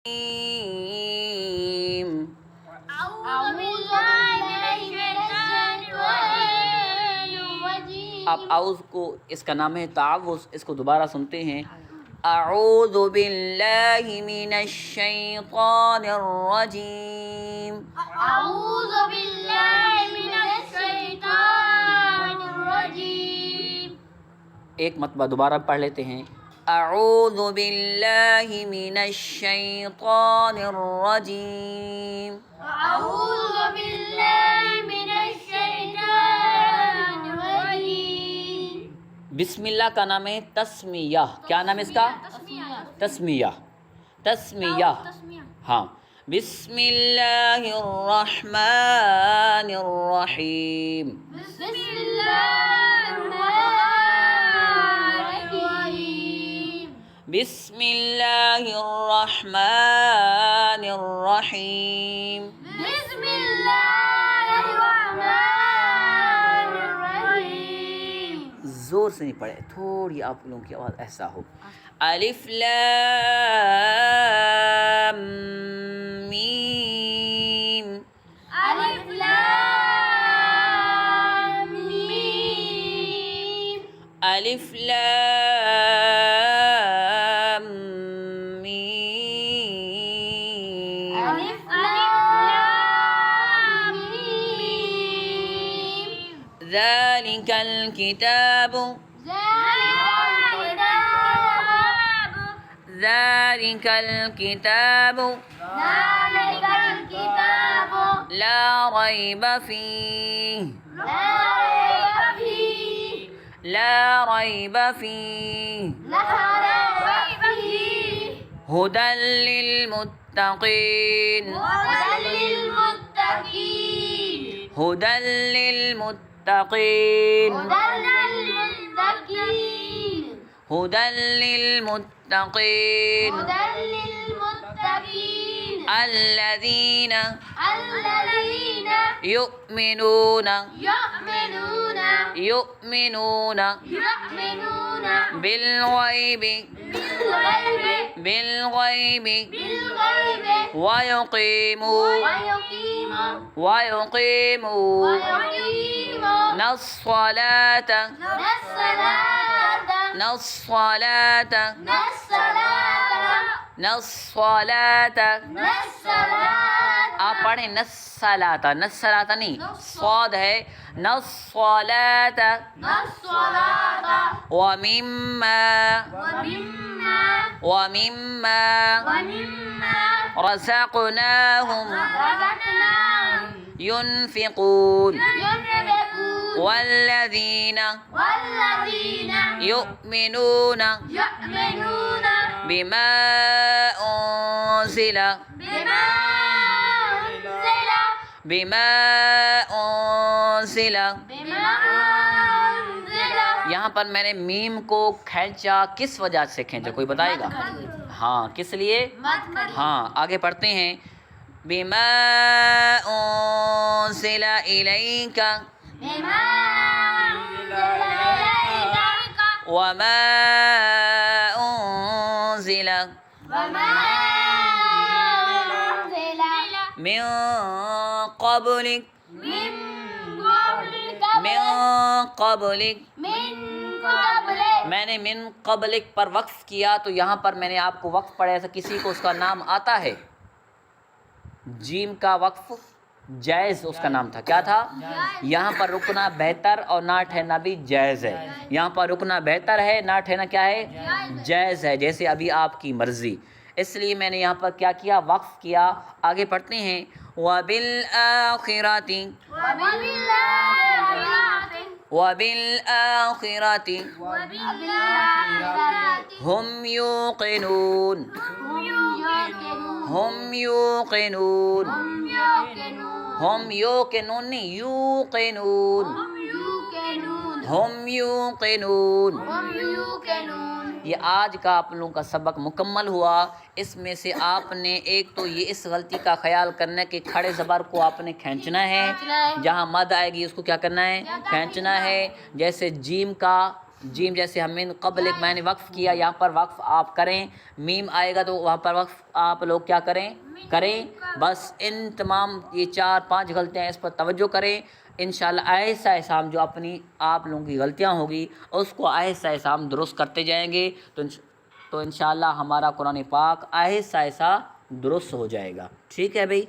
اب اعوذ کو اس کا نام ہے تعوذ، اس کو دوبارہ سنتے ہیں۔ اعوذ باللہ من الشیطان الرجیم، اعوذ باللہ من الشیطان الرجیم۔ ایک مرتبہ دوبارہ پڑھ لیتے ہیں۔ اعوذ باللہ من الشیطان الرجیم، اعوذ باللہ من الشیطان الرجیم۔ بسم اللہ کا نام ہے تسمیہ۔ کیا نام ہے اس کا؟ تسمیہ۔ تسمیہ، ہاں۔ بسم اللہ الرحمن الرحیم، بسم اللہ الرحمن الرحیم۔ بسم اللہ الرحمن الرحیم۔ بسم اللہ الرحمن الرحیم۔ زور سے نہیں پڑھے، تھوڑی آپ لوگوں کی آواز ایسا ہو۔ الف لام میم، الف لام میم، الف لام میم، الف لام میم۔ ذلك الكتاب، ذلك الكتاب ذلك الكتاب لا ريب فيه، لا ريب فيه، لا ريب فيه، لا ريب فيه، هدى للمتقين، هدى للمتقين، هدى للمتقين، هدى للمتقين، هدى للمتقين، هدى للمتقين، الذين الذين يؤمنون يؤمنون يؤمنون يؤمنون بالغيب بالغيب بالغيب بالغيب ويقيمون ويقيمون الصلاة الصلاة الصلاة، آپ پڑھیں نصلاتا، نصلاتا نہیں، صاد ہے، نصلاتا، ومما ومما رزقناهم ينفقون والذين يؤمنون بما أنزل یہاں پر میں نے میم کو کھینچا، کس وجہ سے کھینچا کوئی بتائے گا؟ ہاں، کس لیے؟ ہاں، آگے پڑھتے ہیں۔ بما أنزل إليك وما أنزل من قبلك من قبلک، میں نے من قبلک پر وقف کیا تو یہاں پر میں نے آپ کو وقف پڑھا ایسا کسی کو اس کا نام آتا ہے؟ جیم کا وقف جائز اس کا نام تھا، کیا تھا؟ یہاں پر رکنا بہتر اور نہ ٹھہرنا بھی جائز ہے۔ یہاں پر رکنا بہتر ہے، نہ ٹھہرنا کیا ہے؟ جائز ہے، جیسے ابھی آپ کی مرضی۔ اس لیے میں نے یہاں پر کیا کیا؟ وقف کیا۔ آگے پڑھتے ہیں۔ وَبِالْآخِرَةِ وَبِالْآخِرَةِ هُمْ يُوقِنُونَ هُمْ يُوقِنُونَ ہم یوقنون نہیں، یوقنون، ہم یوقنون۔ یہ آج کا آپ لوگوں کا سبق مکمل ہوا۔ اس میں سے آپ نے ایک تو یہ اس غلطی کا خیال کرنا ہے کہ کھڑے زبر کو آپ نے کھینچنا ہے، جہاں مد آئے گی اس کو کیا کرنا ہے؟ کھینچنا ہے۔ جیسے جیم کا جیم جیسے ہم من قبل ایک میں نے وقف کیا، یہاں پر وقف آپ کریں، میم آئے گا تو وہاں پر وقف آپ لوگ کیا کریں، بس ان تمام یہ 4-5 غلطیاں ہیں، اس پر توجہ کریں، انشاءاللہ آہستہ آہستہ ہم جو اپنی آپ لوگوں کی غلطیاں ہوگی اس کو آہستہ آہستہ ہم درست کرتے جائیں گے، تو انشاءاللہ ہمارا قرآن پاک آہستہ آہستہ درست ہو جائے گا، ٹھیک ہے بھئی۔